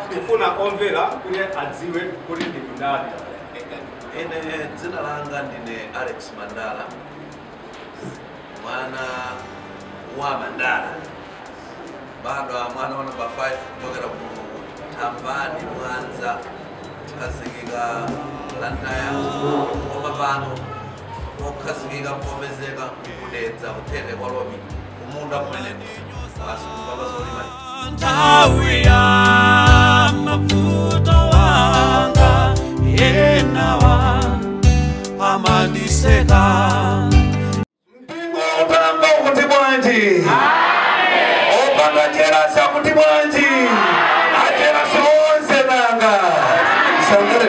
Kufuna omvera kule adziwe kuli ndi kundadi. Ine dzina langa ndine Alex Mandala, mwana wa Mandala, bado mwana wa namba 5 kutoka ku Tambani Mwanza, tikazikika Lantaya koma pano okazikika mpomezeka kudedza kutende kwa lobi kumunda kumene asikuka bazolima. Tawia mafuta wanga yenawa amadiseka mpingo utamba kuti bwanji opanga terasa kuti bwanji ateraso onse nanga sangare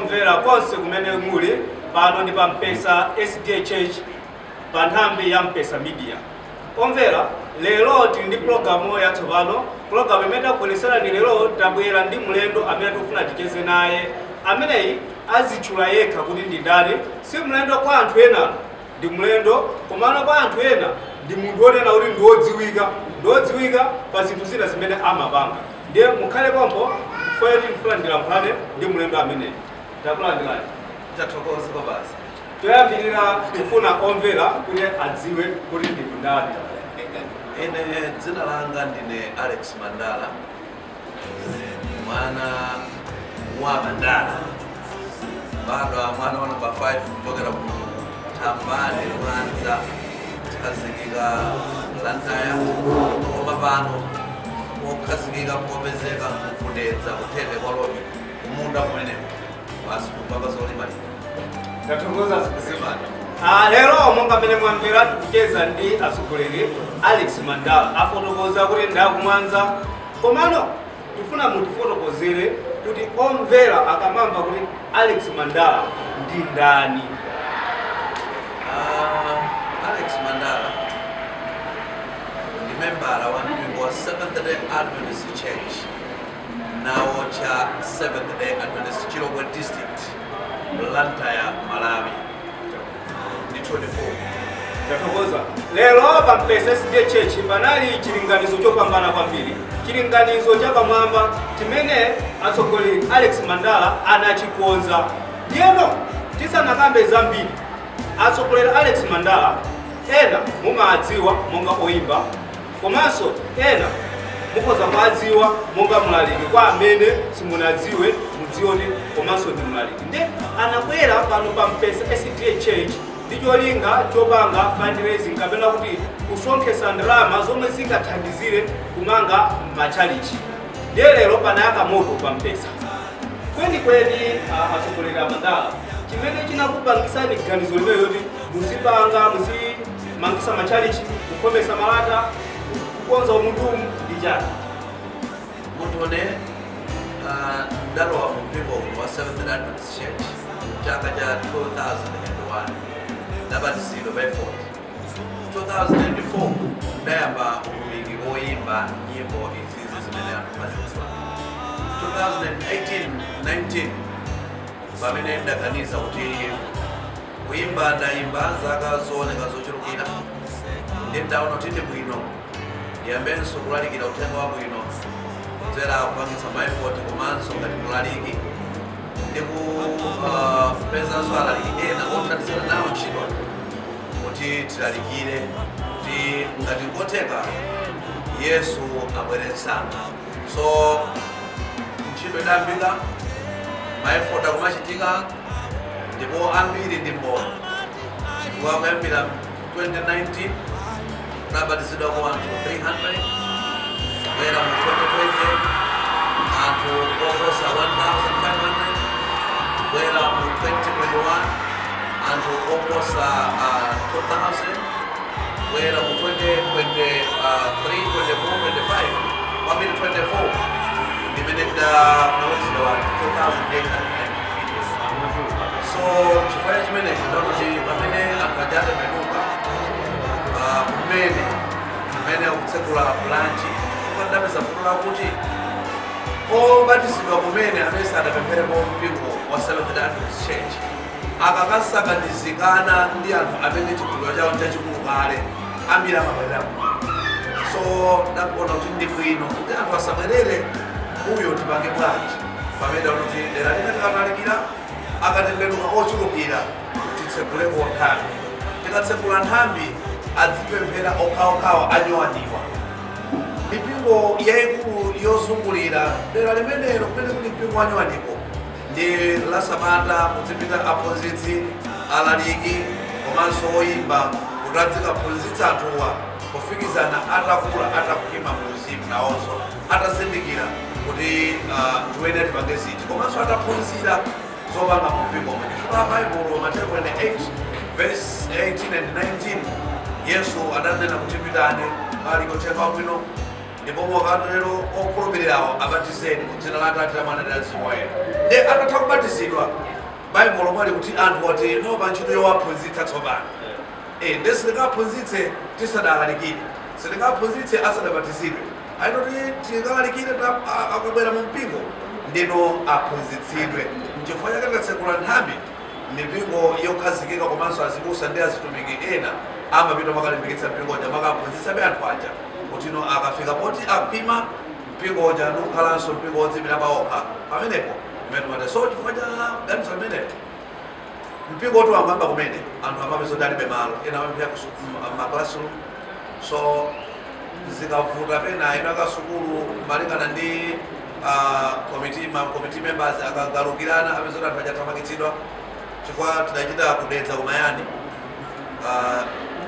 pera konse kumene muli pano ndi pampesa SDA Church pa nthambi ya Mpesa Media. Omvera, lero tili ndi programu yatsopano. Programu imene takuonesera ni lero tabwera ndi mlendo amene tikufuna ticheze naye, ameneyi azitchula yekha kuti ndi ndani. Si mlendo kwa anthu ena, ndi mlendo, komano kwa anthu ena ndi munthu onena kuti ndodziwika pa zinthu zina zimene amapanga. Ndiye mukhale pompo fweti mfulandira mphane ndi mlendo ameneyi. Takulandilani. Tathokoza basi. Toyambirira kufuna omvera kuti adziwe kuti ndi kundadi. Ine dzina langa ndine Alex Mandala, mwana wa Mandala, bado mwana wa namba 5 kutoka ku Tambani Mwanza, tikazikika Lantaya koma pano okazikika mpomezeka kudedza kutende kwa lobi kumunda kumene asikuka bazolima. Ndatongoza sikuzimana. Lero monga mene mwamvera tikucheza ndi atsogoleri Alex Mandala afotokoza kuti ndaku Mwanza, komano tifuna mutifotokozere kuti omvera akamamva kuti Alex Mandala ndi ndani. Alex Mandala ndi membala wa mpingo wa Seventh-day Adventist Church, nawo cha Seventh-day Adventist Chilogwe District, Lantaya, Malawi. Ni 24. Ndatongoza. Lero pa Mpesa SDA Church panali chilinganizo chopambana kwambiri. Chilinganizo cha pamwamba chimene atsogoleri Alex Mandala anachikonza. Ndiyeno tisanakambe zambiri. Atsogoleri Alex Mandala ena mumadziwa monga oimba, komanso ena mukoza kuadziwa monga mlaliki kwa amene simunadziwe mudzione komanso ndi mlaliki. Ndi anakwera pano pa Mpesa SDA Church ndi cholinga chopanga fundraising kapena kuti kusonkhesa ndalama zomwe zingathandizire kumanga machalichi. Ndiye lero panayaka moto pa Mpesa. Kweni atsogoleri a Mandala chimene chinakupangisani ganizo limene yoti muzipanga muzimangisa machalichi, kukhomesa malata, kukonza umundumu ndi chani. Munthu ne ndalowa mu mpingo wa Seventh-day Adventist Church chaka cha 2001 ndabatizidwa by 2004 ndayamba utumiki woimba nyimbo izizi zimene anthu azidziwa. 2018-19 pamene ndaganiza kuti kuimba ndayimba zaka zooneka zochulukira, ndi ndaona kuti ndi bwino ndiyambenso kulalikira uthenga wabwino kudzera kupangitsa maefoti komanso ngati mulaliki ndi kupezanso alaliki ena othandizana nawo ntchito kuti tilalikire kuti ngati ngotheka Yesu abweretsana. So ntchito idayambika, maefort akumachitika, ndipo ambiri ndi mboni. Chifukwa kuyambira 2019 kunabatizidwa kwa anthu 300, kubwera mu 2020 anthu oposa 1,500, kubwera mu 2021 anthu oposa 2,000, kubwera mu 2023, 24, 25, kwambiri 24 limene tidamalizira wanthu 2,850. So chifukwa chimenechi ndikuti pamene anthu ajate meduka kumene akutsekula branchi ukadapeza funo lakuti obatizidwa kumene amene sadapemphereko mpingo wa Seventh-day Adventist Church akakasakanizikana ndi anthu amene chikhulupiriro chawo chachikulu kale ambiri amabwerera. So ndakuona kuti ndi bwino kuti anthu asabwerere uyo tipange bwanji pamene kuti dera lina tikalalikira akatembenuka ochulukira titsekuleko nthambi. Tikatsekula nthambi adzipemphera okhaokhawo anyowaniwa. Mipingo yayikulu yozungulira dera limenelo kumene kuli mpingo wanyowaniko ndi la Sabata mudzipita aphunzitsi alaliki komanso oyimba kuti adzikaphunzitsa anthuwa kufikizana atakula atakuyima mu uzimu nawonso atazindikira kuti tiwene tipange ziti komanso ataphunzira zopanga mu mpingo omwe. Chifukwa Baibulo Mateyu 28 verse 18 and 19 Yesu adanena kuti pitani ali kuthenga wabwino ndipo mwakatero okhulupirirawo abatizeni kudzina la Atate la Mwana ndi la Mzimu Woyera. Ndi atatha kubatizidwa Baibulo mwali kuti anthu oti nopa ntchito yowaphunzitsa tsopano. Ndi sitingaphunzitse tisadalalikire, sitingaphunzitse asadabatizidwe. Ayitoti tikalalikire akabwera mu mpingo ndino aphunzitsidwe. N'chifukwa chake tikatsekula nthambi mipingo yokhazikika komanso azibusa ndi azitumiki ena amapita makalimbikitsa mpingo uja makaphunzitsabe anthu aja kutino akafika poti apima mpingo uja nukhalanso mpingo wodzimira paokha pamenepo imene mate. So chifukwa cha ganizo limenelo mpingo oti wangamba kumene anthu amapeza kuti alibe malo ena amapita m'maklasroom. So zikavuta pena ino akasukulu malingana ndi committee members akagalukirana amapeza kuti anthu ajathamangitsidwa chifukwa tidachita kudetsa kumayani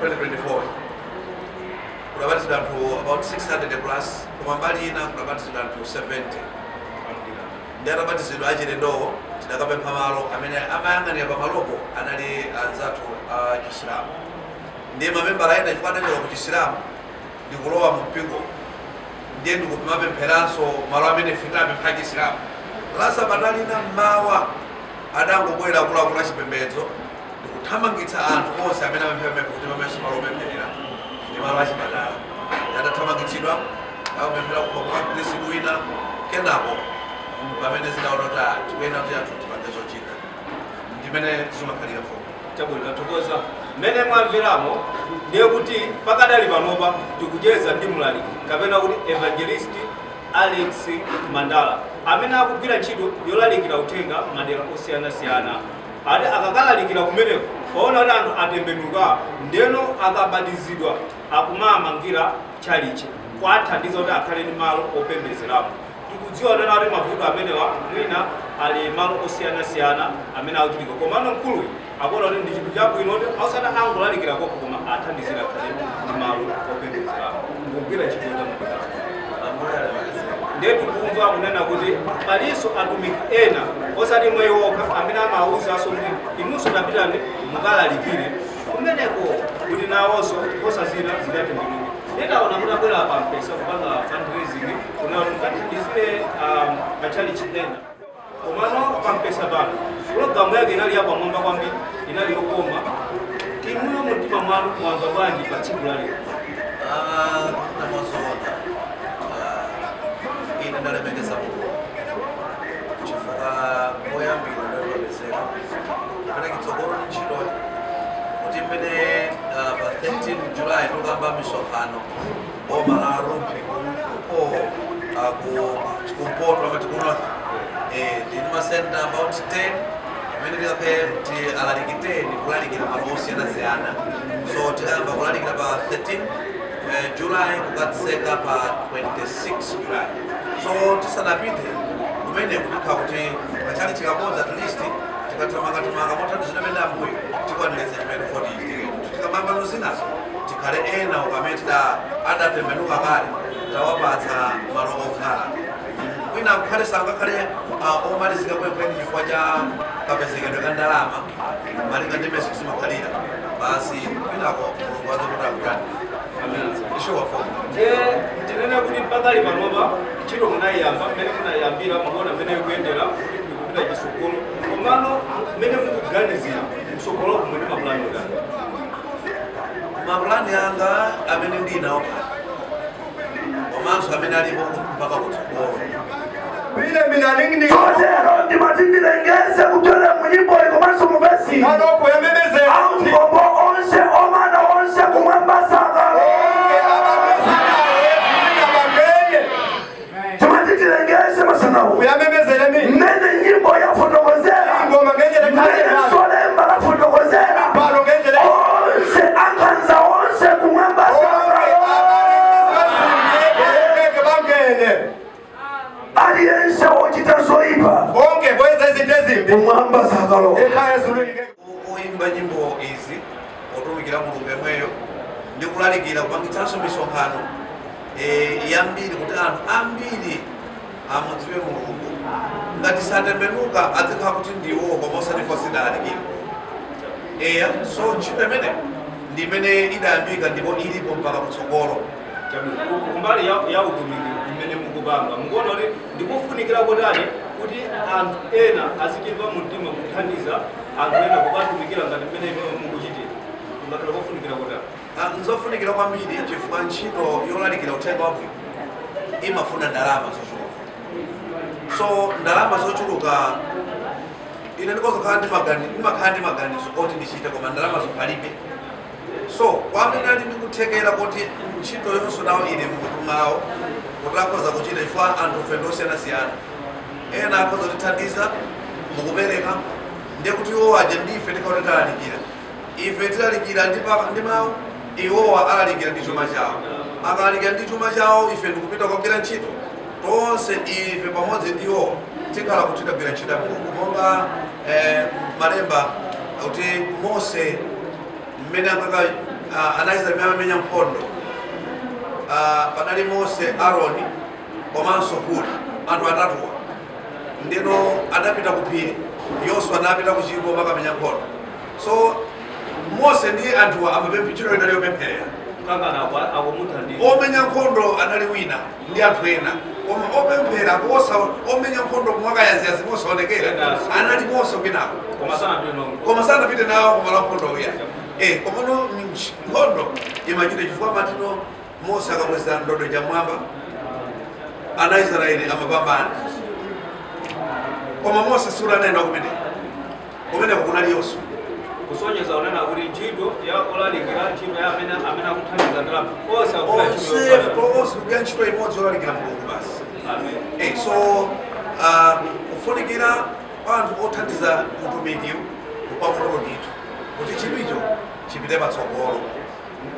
2024 kunabatizidwa anthu about 600 plus koma mbali ina kunabatizidwa anthu 70. Ndi atabatizidwa achilendowo tidakapempha malo amene amayang'anira pamalopo anali anzathu a Chisilamu. Ndiye mamembala ena chifukwa anachoka ku Chisilamu ndikulowa mu mpingo ndiye ndikumapempheranso malo amene fika apempha Chisilamu. La Sabata lina mmawa adangobwera akuluakulu achipembedzo ndikuthamangitsa anthu onse amene amapempha kuti pamenso malo opempherera ndi malo achipatala. Adathamangitsidwa akupemphera kwa Khristu wina kenako pamene zinaona kuti tikwena kuti anthu tipange zochita ndimene zimakhalira fo. Chabwino tathokoza mmene mwamveramo ndiye kuti pakadali panopa tikucheza ndi mlaliki kapena kuti Evangelist Alex Mandala amene akugwira ntchito yolalikira uthenga madera osiyanasiyana. Ati akakalalikira kumeneko paona kuti anthu atembenuka ndeno akabatizidwa akumamangira chalichi kwathandiza kuti akhale ndi malo opembedzeramo. Tikudziwa nena kuti mavuto amenewa mwina ali malo osiyanasiyana amene akuchitika komano mkulu akuona kuti ndi chinthu chabwino kuti ausana angolalikira koko koma athandizira akhale ndi malo opembedzeramo. Kugwira ntchito yolalikira ndiye tikumva kunena kuti palinso atumiki ena osati mwe wokha amene amawuzanso kuti inunso tapitani mukalalikire kumeneko kuti nawonso nkhosa zina zidatembenuke. Nditaona kuti abwera pa mpesa kupanga fundraising kuna kuti mukathandizire achalichi ena komano pa mpesa pano pulogalamu yake inali yapamwamba kwambiri, inali yokoma. Inuyo mumtima mwanu mwamva bwanji pa tsiku la lero? Ine ndalemekeza Mulungu chifukwa poyambira ndalipezeka kapena kitsogolo ndi ntchitoyo kuti mmene pa 13 July tikuyamba misonkhano boma la Rumpi kumpoto amati ku north ndini masenta about 10 amene tikaphe ti alalikite ndi kulalikira malo osiyanasiyana. So tikayamba kulalikira pa 13 July kukatseka pa 26 July. So tisanapite kumene kutika kuti pachali chikakonza at least tikatamanga motatu zinapenda mbuyo tikwanileza chimene 40 tikamamba zinazo tikhale ena ukamene adatembenuka kale tawapatsa malo okhala kwina kukhale sangakhale omalizika kwenikweni chifukwa cha kapezekedwe ka ndalama malinga ndi mesi kusimakhalira basi kwinako mulungu azakutagani tinene kuti pakali panopa ntchito munayiyamba mmene munayiyambira mukuona mmene ikuyendera kupita chisukulu komano mmene mukuganizira msukulu kumwe ndi mapulani odani mapulani anga amene ndinawo komanso amene alipo mpaka kutsogolo Kotero ndimatindilengeze kutole munyimbo ikomanso muvesi amgobo onse omana onse kumwambasanga timatindilengeze masanawo mmene nyimbo yafotokozera mmene solemba lafotokozera onse akanza onse kumwambasanga aliyense wochita zoyipa kumwambasanga kuimba nyimbo izi otumikira mulungu yemweyo ndi kulalikira kupangitsanso misonkhano yambiri kuti anthu ambiri amudziwe mulungu ngati satembenuka adzikhala kuti ndiwo koma osatifa sidalalikira so ntchito imene ndi imene idayambika ndipo ilipo mpaka kutsogolo kumbali ya utumiki imene mukupanga mukuona kuti ndikufunikira kotani kuti anthu ena azichimva mumtima kuthandiza anthu ena kukatumikira ngati mmene mukuchitira ngakhale kofunikira kotani nzofunikira kwambiri chifukwa ntchito yolalikira uthenga wabwino imafuna ndalama zochuluka so ndalama zochuluka ine ndikozokhala ndi maganizo oti ndichite koma ndalama zopalibe so kwamene ali ndikuthekera kuti ntchito yonso nawo ine mmutu mwawo kuti akhoza kuchita chifukwa anthu ofenda osiyanasiyana ena akhoza kutithandiza mukupereka ndiye kuti iwowa aja ndife tikhaoti talalikira ife tilalikira ndi mawu iwowa alalikira ndi chuma chawo akalalikira ndi chuma chawo ife ndikupita kugwira ntchito tonse ife pamodzi ndi iwowa tikhala kuti tagwira ntchito ya mulungu monga malemba kuti Mose mmene ankaka anaisraeli amamenya nkhondo padali Mose, Aroni komanso Huri anthu atatuwa ndeno adapita ku phiri Yoswa anapita ku chigwa makamenya nkhondo so Mose ndi anthuwa amapemphero inali yopemphera omenya nkhondo anali wina ndi anthu ena koma opemphera omenya nkhondo mwakayaziyazi mosaonekera anali Mose kwinawo koma sanapite nawo kumala nkhondo uya komano nkhondo imachita chifukwa matino Mose akamweza ndodo ja mwamba ana Israeli amapambana koma Mose sura nena kumene kunali Yoswa kusonyeza onena kuti ntchito ya olalikira ntchito ya amene akuthandiza ndalama onse kugwira ntchito imodzi olalikira mulungu basi so kufunikira anthu othandiza utumikiwu kupamulolo ndithu kuti chinthucho chipite patsogolo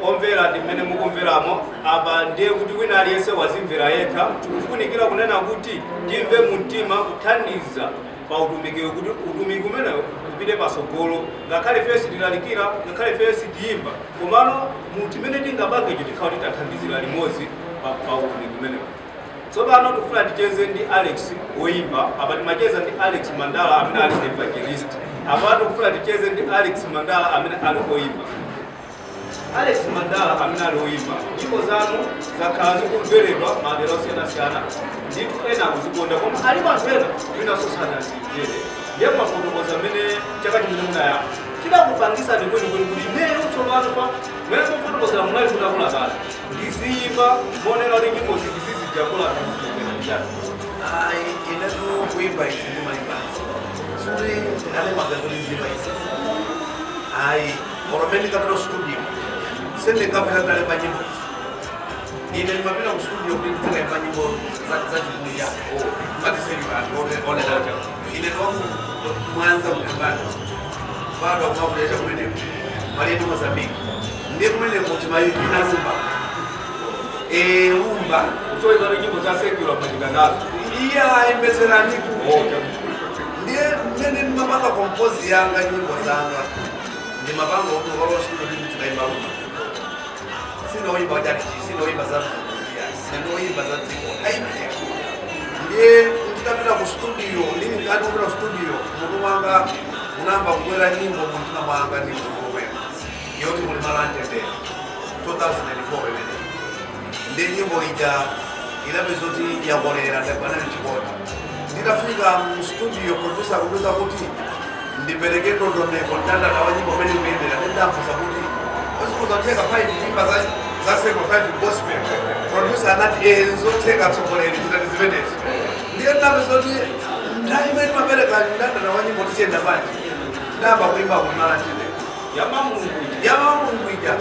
omvera ndi mmene mukumveramo apa ndiye kuti wina aliyense wazimvera yekha tikufunikira kunena kuti timve mumtima kuthandiza pa utumikiwo kuti utumiki umenewo upite patsogolo ngakhale fesi tilalikira ngakhale fesi tiyimba komano munthu imene tingabangecho tikhala titathandizira limodzi pa utumiki umenewo tsopano tikufuna ticheze ndi Alex woyimba apa timacheza ndi Alex Mandala amene ali evangelist apa tikufuna ticheze ndi Alex Mandala amene ali woyimba Alex Mandala amene ali woyimba nyimbo zanu zakhala zikumveredwa madera osiyanasiyana ndipo ena akuzikonda koma ali anthu ena winanso sanazimvere ndiye mafotokoza amene chaka chimene munayamba tidakupangisa ndikwenikweni kuti imeyo tsopano pa mwene mofotokozera munali kutakula kale ndiziyimba monera kuti nyimbo zizizijakula inetu kuimba izi ndimaimbazi suri ale magazoni nzima izi oromeni kapita studio sende kapita talemba nyimbo ine nimapita ku studio kuti ndikaimba nyimbo za chikulu yako matiseonera ine toku Mwanza mkambani bado akumakuleta kumeneko maliendi Mozambiki ndiye kumeneko kuti mayuki narumba umba kutoka nyimbo za secular majigandazo iya imbezerani tu ndiye mene mapanga compose yanga nyimbo zanga ndi mapanga oto walo studio ndi tunaimba sino imba jadi sino imba za sino imba za dziko haina ndiye nditapita ku studio ndini ngati kupita ku studio mutu wanga unamba kukwera nyimbo mumtima mwanga ndi kukwera yoti muli malanje de 2004 imene ndi nyimbo ija inapezoti yakolera ndakwana chikota nditafika mu studio producer kuduza kuti ndipereke ndondomeko ndandanda wa nyimbo mene imendera ndindafusa kuti osikuzotheka 5 nyimba za seko 5 gospel producer anati zotheka tsogoleri zitati zimenezi ndiye ndinapezoti nthawi imene mapereka ndandanda wa nyimbo tichiyenda panje ndamba kuimba kumalachide yamamulungu ija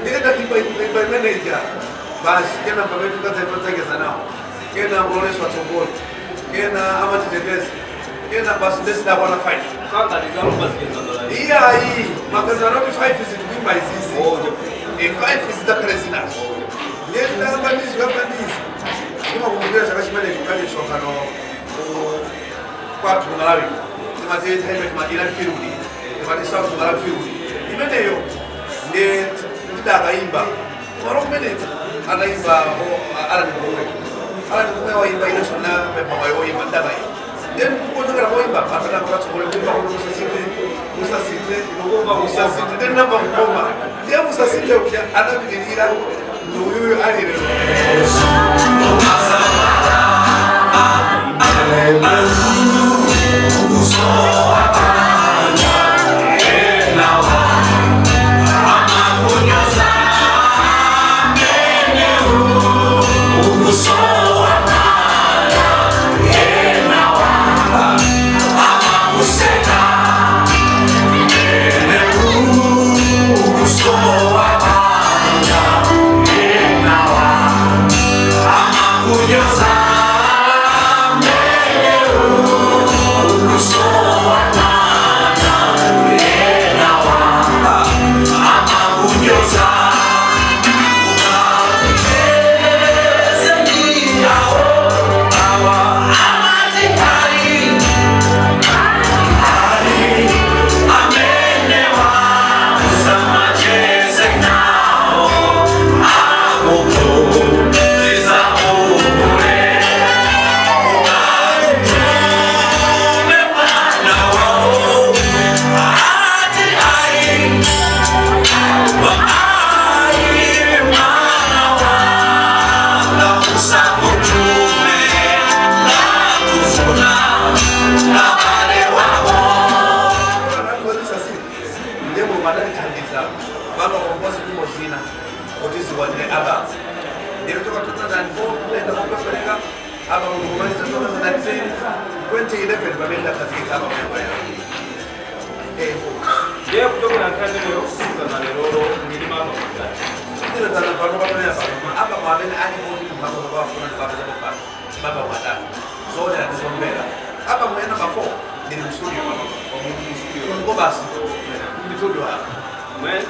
ndikendakimba imene ija basi kena pametu kadzaipotsekeza nawo kena kuloleswa tsogolo kena amatitetezi kena basi ndesidakwana 5 iyayi makazanoti 5 zitukuimba izizi 5 zidakhale zinazo ndiyetidakambanizi imakumbukira chaka chimene kukalisokano kwathu Malawi timati taime timadira firudi timati south Malawi firudi imeneyo ndidakaimba maro kumeneyo anaimba alanikume waimba ile sona pepa wayoimba ndabai then kukotoka waimba apata kukatsogole kuimba musasite then namba mkoma ndiye musasite uja anafikirira nduyu alire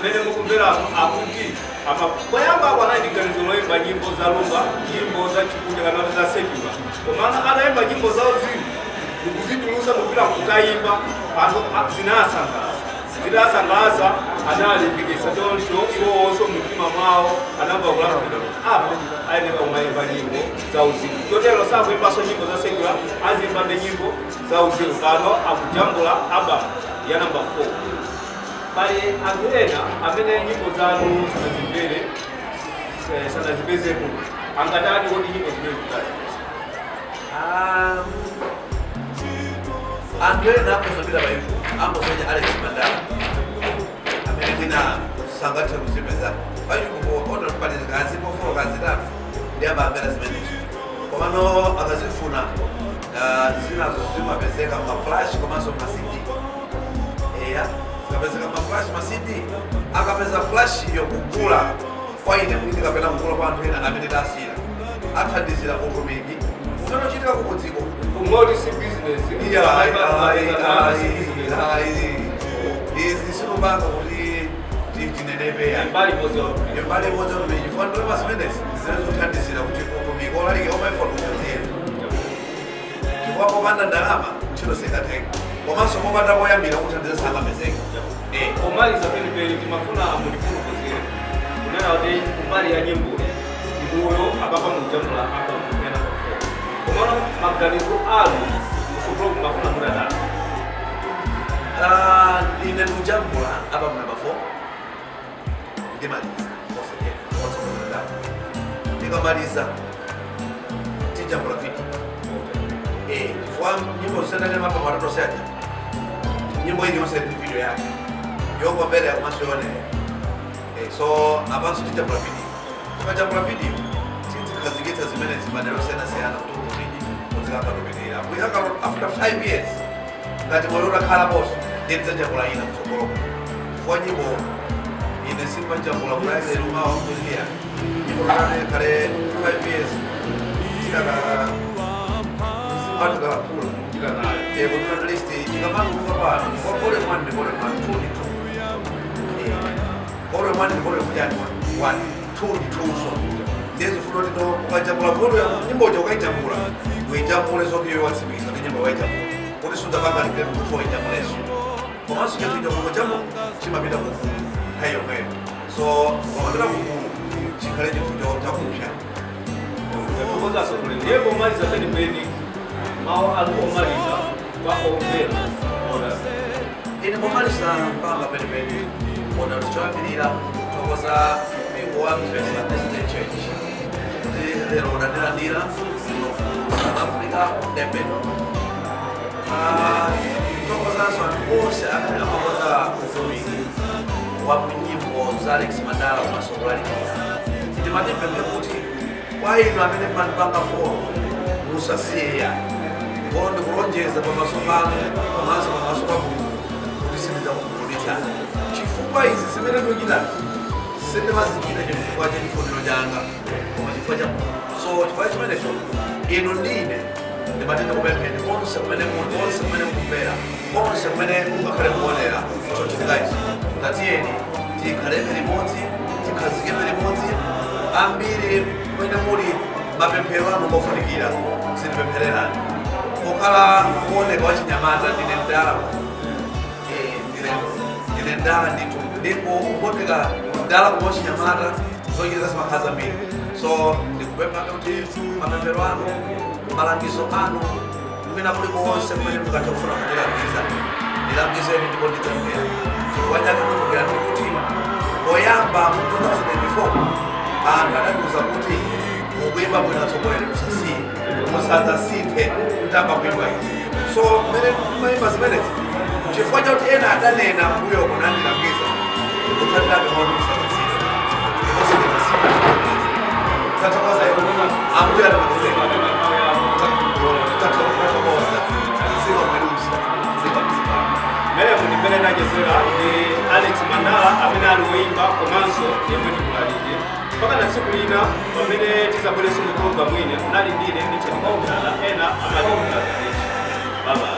mene mukumvera akuti apa kwayamba kwanaidikanizo loimba nyimbo za lumba nyimbo za chikunja kana za secular komana anaimba nyimbo zao zili ndikuzitulusa ndikupita kutayimba anthu zinasangaza analimbikisa choncho iwonso mumtima mwawo anamva kulafika apa ayeneka kumayimba nyimbo za uzimu chotero sakuimbaso nyimbo za secular azimba ndi nyimbo za uzimu kano akujambula album ya namba 4 bali anthu ena amene nyimbo zanu sanazimvere sanazipezepo angatani kuti nyimbo zimene zitali anthu ena akuzambira baibu ambosonya Alex Mandala amene ndina sangathe kuzipeza baibu oda kupatiza kazipo 4 kazitatu ndi abambera zimenezo komano akazifuna zinazo zimapezeka maflash komanso ma-CD akapezeka maflash ma-CD akapeza flash yokugula kwaine kuti kapena kugula kwa anthu ena amene tasira athandizira okomeki unochitika kukudziko kumoti si business izi sinopanga kuti tinenebe ya mbali mozo mbali mozo mejifando masemenesi zinazothandisira kuti kumikola like omaifona kuzira kiwapo banda ndalama chilo sekatenga komanso mobanda moyambira kuthandiza sanga mezeka omaliza penipeni timafuna mulifuna kuzira kunena kuti kumbali ya nyimbo imuyo apapa mujamula apa mukena komano maganizo alu usukulu kumafuna mudatatu ine mujamula apa mnamba 4 ndimaliza ndikamaliza tijambula vidi kwa nyimbo zisendane mapa watoto seta nyimbo hii yose ni video yake yoko mbele ya kumasione so abansu tijambula vidi tukajambula video tizikazigeta zimene zimanero sena siyana kutuku vidi kuzikapa dominira kuyaka after 5 years ngati molora khala boso ndinza jambula ina kusokolo kwa nyimbo ine simba jambula kulaile luma wa kulia nyimbo nane kare 5 years tikaka Atuka pula kila nayo kuna list ikamana ukapana kwa pole mande pole mande 2 pole mande pole kujani 1 2 so ndezo fulani ndo ukajambula pole ya nyimbo je ukaijambula uijambule so kiyo wasimisa ni nyimbo waijambula kuti suta baba ni kwa for ijambuleso kwa maana kitu ndio kwa jambo chima bila kwa hayo hayo so kwa maana chikaleje ndio utakuja kwa sababu ndio maliza penipeni mau alumaliza wako mbele ine kumaliza mpaka penipeni ona tuchawapilira tokoza mingu wa mpesa Destination Church lero unadelandira South Africa Durban tokoza swati ose akamakoza kufumiki wa nyimbo za Alex Mandala kumasokolali ndimatipembe kuti kwa ino amene panipanga 4 musasiya Bondo kulonjeza kwa masopano, kwa masopamu, kutisimiza kukulita. Chifukwa hizi simene nukila, sende mazikina chifukwa cha chifundilo janga, kwa chifukwa cha so chifukwa chimene cho, ino ndine, ndi matende kupempeni, onse kumene mundu, onse kumene kumpera, onse kumene kukakale kuonera, cho chifukwa hizi. Tatieni, tikhaleme limodzi, tikhazikeme limodzi, ambiri mwene muli mapemphero anu kofunikira, sindipemphererani. Okala kuone kwa chinyamata ndine ndala ndine ndala nditu ndipo kupoteka ndala kwa chinyamata zochita simakhaza mbiri so ndikupempha kuti mapemphero anu malangizo anu kumene kuli konse kumene mukachofuna kutilangiza ndilangizeni ndipo ndidzamvera chifukwa chake ndikupempha kuti poyamba mu 2024 anthu adatiuza kuti mukuyimba bwino atsogolere musasiye musadzasinthe kutamba kuimba izi so mmene kumayimba zimenezi chifukwa chakuti ena adanena mbuyo kunandilangiza kutsatirabe maono musadzasinthe osindikasintha tathokoza ambuyo atamagizeka tathokoza ziko mmelusa ziko mzima mele kundipele nachezera ndi Alex Mandala amene ali woimba komanso yemwe ndikulalike mpaka na tsiku lina pamene tizabwereso mu programu ine unali ndine ndicheni kwaukala ena amaliuka baba